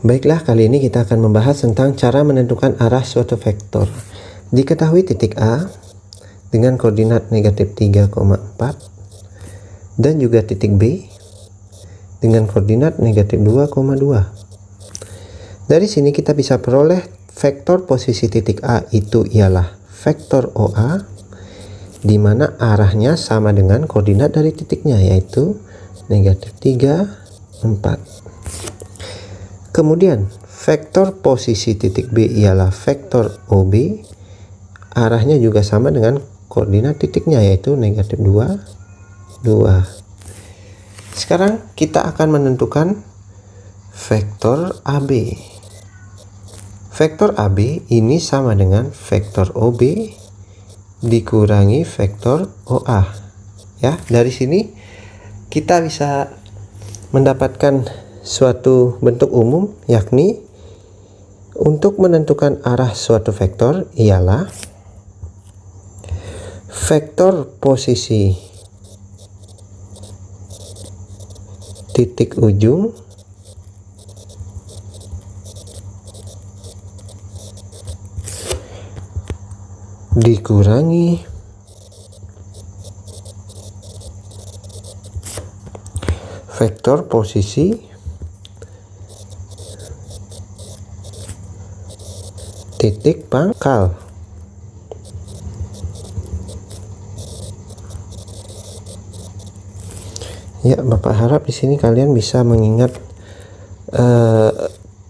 Baiklah, kali ini kita akan membahas tentang cara menentukan arah suatu vektor. Diketahui titik A dengan koordinat negatif 3,4 dan juga titik B dengan koordinat negatif 2,2. Dari sini kita bisa peroleh vektor posisi titik A itu ialah vektor OA, di mana arahnya sama dengan koordinat dari titiknya, yaitu negatif 3, 4. Kemudian vektor posisi titik B ialah vektor OB, arahnya juga sama dengan koordinat titiknya, yaitu negatif 2, 2. Sekarang kita akan menentukan vektor AB. Vektor AB ini sama dengan vektor OB dikurangi vektor OA. Ya, dari sini kita bisa mendapatkan suatu bentuk umum, yakni untuk menentukan arah suatu vektor ialah vektor posisi titik ujung dikurangi vektor posisi titik pangkal. Ya, Bapak harap di sini kalian bisa mengingat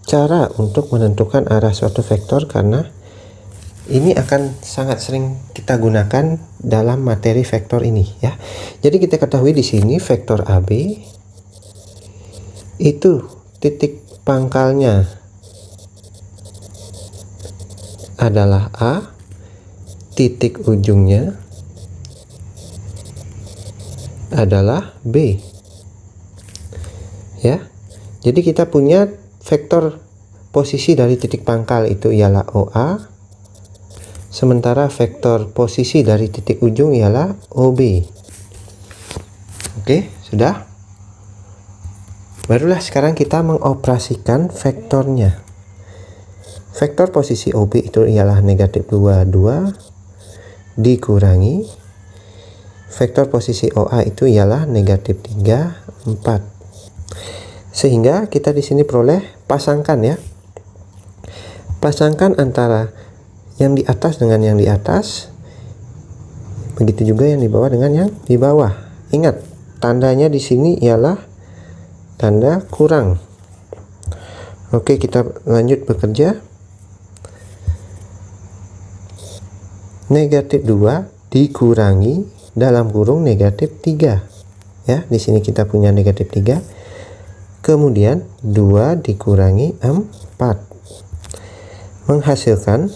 cara untuk menentukan arah suatu vektor, karena ini akan sangat sering kita gunakan dalam materi vektor ini ya. Jadi kita ketahui di sini vektor AB itu titik pangkalnya adalah A, titik ujungnya adalah B. Ya. Jadi kita punya vektor posisi dari titik pangkal itu ialah OA, sementara vektor posisi dari titik ujung ialah OB. Oke, sudah? Barulah sekarang kita mengoperasikan vektornya. Vektor posisi OB itu ialah negatif 2, 2 dikurangi vektor posisi OA itu ialah negatif 3, 4. Sehingga kita di sini peroleh pasangkan ya. Pasangkan antara yang di atas dengan yang di atas. Begitu juga yang di bawah dengan yang di bawah. Ingat, tandanya di sini ialah tanda kurang. Oke, kita lanjut bekerja. Negatif 2 dikurangi dalam kurung negatif 3. Ya, di sini kita punya negatif 3. Kemudian 2 dikurangi 4. Menghasilkan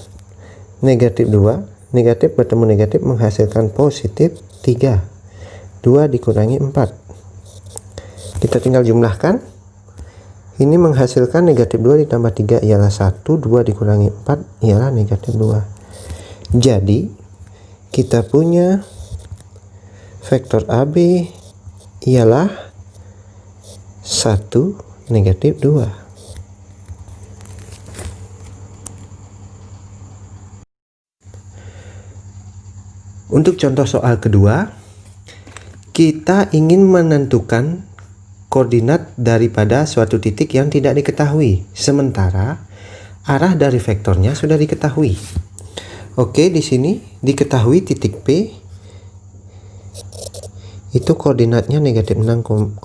negatif 2, negatif bertemu negatif menghasilkan positif 3. 2 dikurangi 4. Kita tinggal jumlahkan. Ini menghasilkan negatif 2 ditambah 3 ialah 1, 2 dikurangi 4 ialah negatif 2. Jadi kita punya vektor AB ialah 1, negatif 2. Untuk contoh soal kedua, kita ingin menentukan koordinat daripada suatu titik yang tidak diketahui, sementara arah dari vektornya sudah diketahui. Oke, di sini diketahui titik P itu koordinatnya negatif 6,4.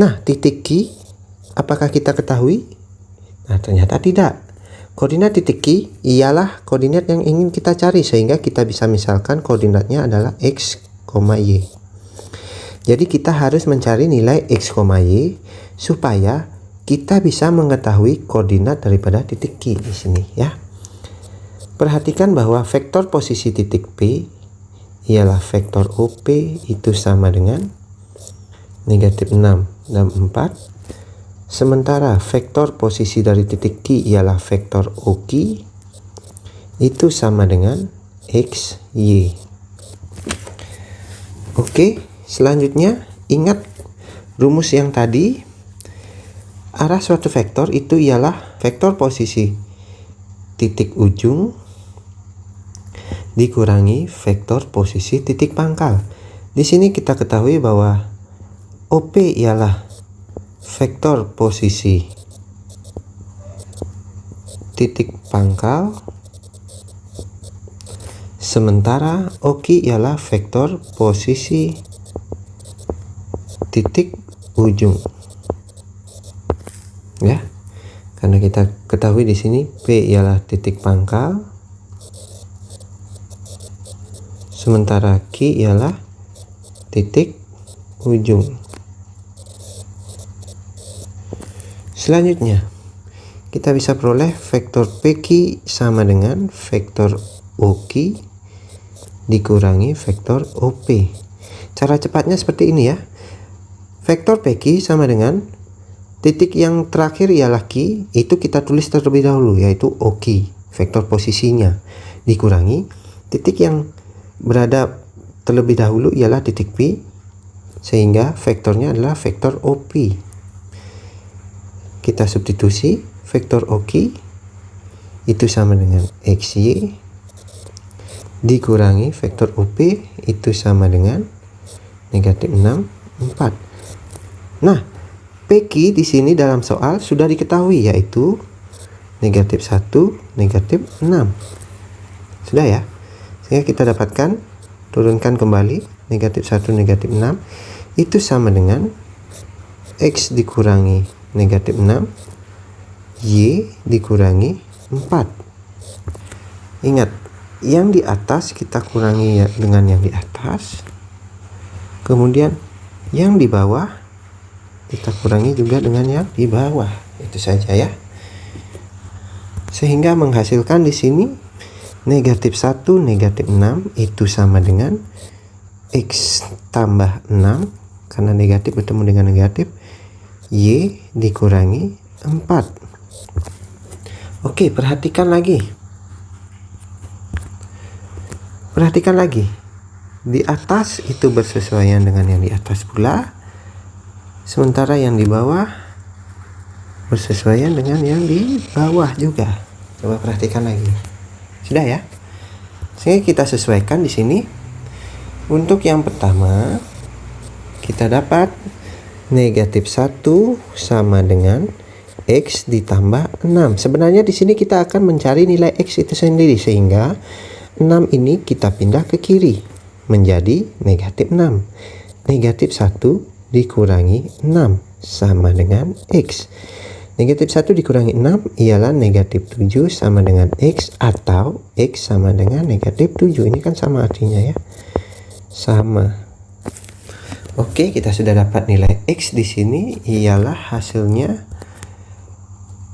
Nah, titik Q apakah kita ketahui? Nah, ternyata tidak. Koordinat titik Q ialah koordinat yang ingin kita cari, sehingga kita bisa misalkan koordinatnya adalah X, Y. Jadi kita harus mencari nilai X, Y supaya kita bisa mengetahui koordinat daripada titik Q di sini ya. Perhatikan bahwa vektor posisi titik P ialah vektor OP itu sama dengan negatif 6 dan 4. Sementara vektor posisi dari titik Q ialah vektor OQ itu sama dengan X, Y. Oke, selanjutnya ingat rumus yang tadi. arah suatu vektor itu ialah vektor posisi titik ujung dikurangi vektor posisi titik pangkal. Di sini kita ketahui bahwa OP ialah vektor posisi titik pangkal, sementara OQ ialah vektor posisi titik ujung. Ya. Karena kita ketahui di sini P ialah titik pangkal, sementara Q ialah titik ujung. Selanjutnya, kita bisa peroleh vektor PQ sama dengan vektor OQ dikurangi vektor OP. Cara cepatnya seperti ini ya. Vektor PQ sama dengan titik yang terakhir ialah Q, itu kita tulis terlebih dahulu, yaitu OQ, vektor posisinya, dikurangi titik yang berada terlebih dahulu ialah titik P, sehingga vektornya adalah vektor OP. Kita substitusi vektor OQ itu sama dengan XY dikurangi vektor OP itu sama dengan negatif 6, 4. Nah, PQ di sini dalam soal sudah diketahui, yaitu negatif 1, negatif 6. Sudah ya? Sehingga kita dapatkan, turunkan kembali, negatif 1, negatif 6 itu sama dengan X dikurangi negatif 6, Y dikurangi 4. Ingat, yang di atas kita kurangi ya dengan yang di atas, kemudian yang di bawah kita kurangi juga dengan yang di bawah. Itu saja ya. Sehingga menghasilkan di sini negatif 1, negatif 6 itu sama dengan X tambah 6, karena negatif bertemu dengan negatif, Y dikurangi 4. Oke, perhatikan lagi. Perhatikan lagi. Di atas itu bersesuaian dengan yang di atas pula, sementara yang di bawah bersesuaian dengan yang di bawah juga. Coba perhatikan lagi. Sudah ya? Sehingga kita sesuaikan di sini. Untuk yang pertama, kita dapat negatif 1 sama dengan X ditambah 6. Sebenarnya di sini kita akan mencari nilai X itu sendiri, sehingga 6 ini kita pindah ke kiri menjadi negatif 6. Negatif 1 dikurangi 6 sama dengan X. Negatif 1 dikurangi 6 ialah negatif 7 sama dengan X, atau X sama dengan negatif 7. Ini kan sama artinya ya. Sama. Oke, kita sudah dapat nilai X di sini ialah hasilnya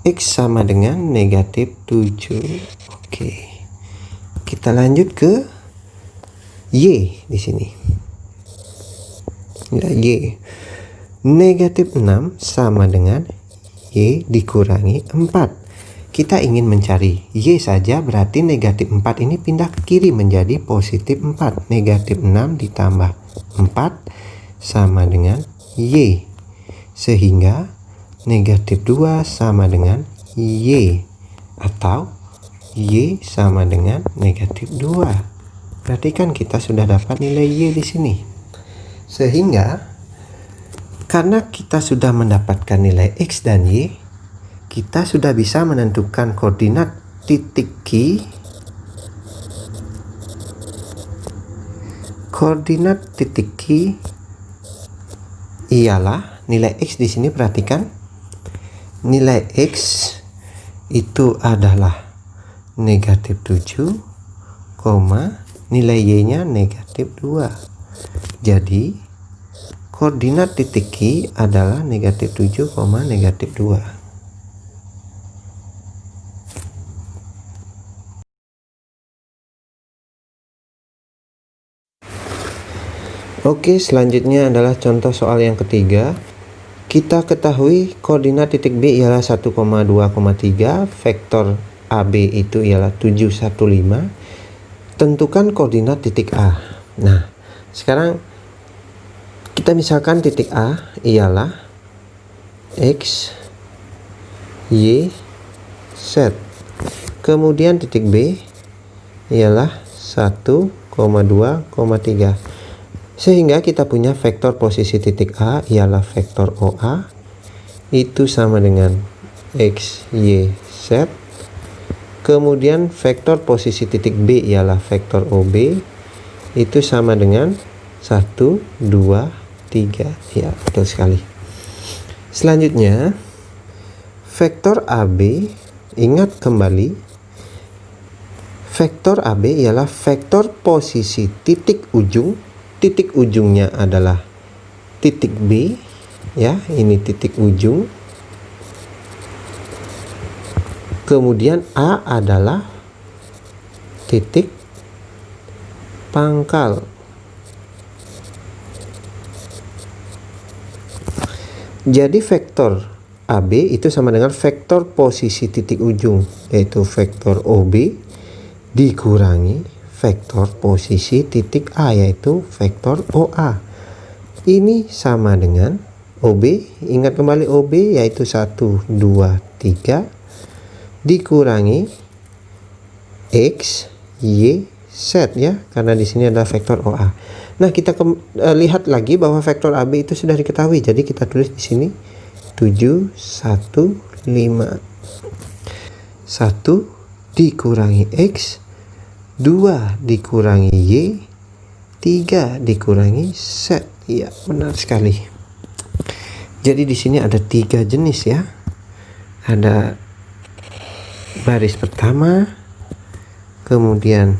X sama dengan negatif 7. Oke. Kita lanjut ke Y di sini. Ya, Y. Negatif 6 sama dengan Y dikurangi 4. Kita ingin mencari Y saja, berarti negatif 4 ini pindah ke kiri menjadi positif 4. Negatif 6 ditambah 4 sama dengan Y. Sehingga negatif 2 sama dengan Y, atau Y sama dengan negatif 2. Perhatikan, kita sudah dapat nilai Y di sini. Sehingga karena kita sudah mendapatkan nilai X dan Y, kita sudah bisa menentukan koordinat titik Q. Koordinat titik Q ialah nilai X di sini. Perhatikan, nilai X itu adalah negatif 7, nilai Y-nya negatif 2. Jadi koordinat titik Q adalah negatif 7, negatif 2. Oke, selanjutnya adalah contoh soal yang ketiga. Kita ketahui koordinat titik B ialah 1,2,3, vektor AB itu ialah 715. Tentukan koordinat titik A. Nah, sekarang kita misalkan titik A ialah X, Y set. Kemudian titik B ialah 1, 2, 3. Sehingga kita punya vektor posisi titik A ialah vektor OA itu sama dengan X, Y, Z. Kemudian vektor posisi titik B ialah vektor OB itu sama dengan 1, 2, 3. Ya, betul sekali. Selanjutnya vektor AB, ingat kembali vektor AB ialah vektor posisi titik ujung. Titik ujungnya adalah titik B, ya, ini titik ujung. Kemudian A adalah titik pangkal. Jadi vektor AB itu sama dengan vektor posisi titik ujung, yaitu vektor OB dikurangi vektor posisi titik A, yaitu vektor OA. Ini sama dengan OB, ingat kembali OB yaitu 1, 2, 3 dikurangi X, Y, Z, ya, karena di sini ada vektor OA. Nah, kita lihat lagi bahwa vektor AB itu sudah diketahui. Jadi kita tulis di sini 7, 1, 5. 1 dikurangi X, 2 dikurangi Y, 3 dikurangi Z. Ya, benar sekali. Jadi di sini ada 3 jenis, ya. Ada baris pertama, kemudian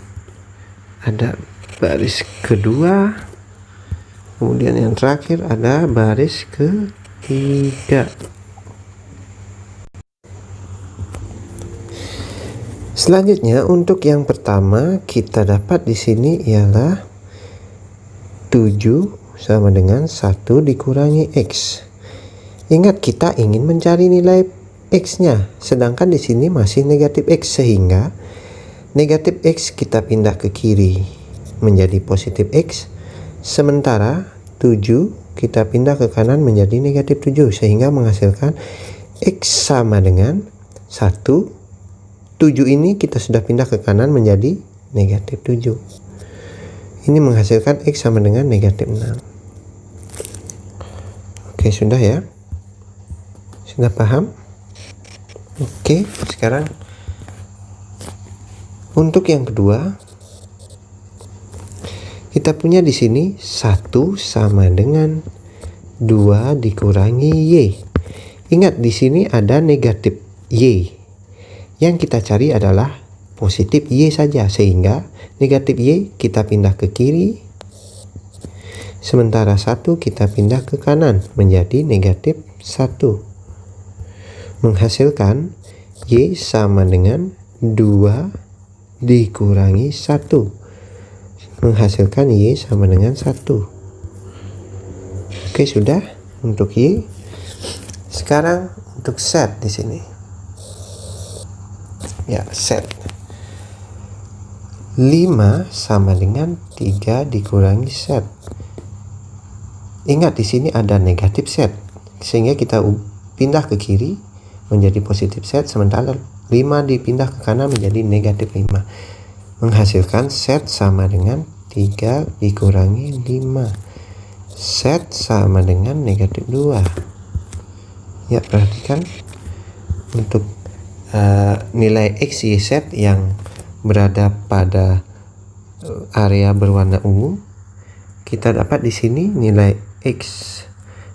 ada baris kedua, kemudian yang terakhir ada baris ketiga. Selanjutnya untuk yang pertama kita dapat di sini ialah 7 sama dengan 1 dikurangi X. Ingat, kita ingin mencari nilai X-nya, sedangkan di sini masih negatif X, sehingga negatif X kita pindah ke kiri menjadi positif X, sementara 7 kita pindah ke kanan menjadi negatif 7, sehingga menghasilkan X sama dengan 1. 7 ini kita sudah pindah ke kanan menjadi negatif 7. Ini menghasilkan X sama dengan negatif 6. Oke, sudah ya? Sudah paham? Oke, sekarang untuk yang kedua, kita punya di sini 1 sama dengan 2 dikurangi Y. Ingat, di sini ada negatif Y. Yang kita cari adalah positif Y saja, sehingga negatif Y kita pindah ke kiri, sementara 1 kita pindah ke kanan menjadi negatif 1. Menghasilkan Y sama dengan 2 dikurangi 1. Menghasilkan Y sama dengan 1. Oke, sudah untuk Y. Sekarang untuk Z di sini. Ya, Z. 5 sama dengan 3 dikurangi Z. Ingat, di sini ada negatif Z, sehingga kita pindah ke kiri menjadi positif Z, sementara 5 dipindah ke kanan menjadi negatif 5. Menghasilkan Z sama dengan 3 dikurangi 5. Z sama dengan negatif 2. Ya, perhatikan untuk nilai X, Y, Z yang berada pada area berwarna ungu, kita dapat di sini nilai X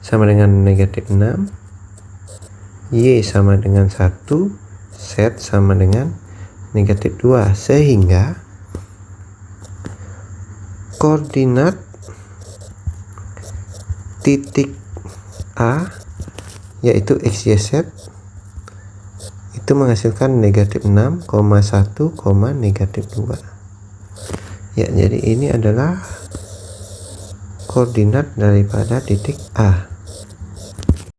sama dengan negatif 6, Y sama dengan 1, Z sama dengan negatif 2, sehingga koordinat titik A yaitu X, Y, Z itu menghasilkan negatif 6, 1, negatif 2. Ya, jadi ini adalah koordinat daripada titik A.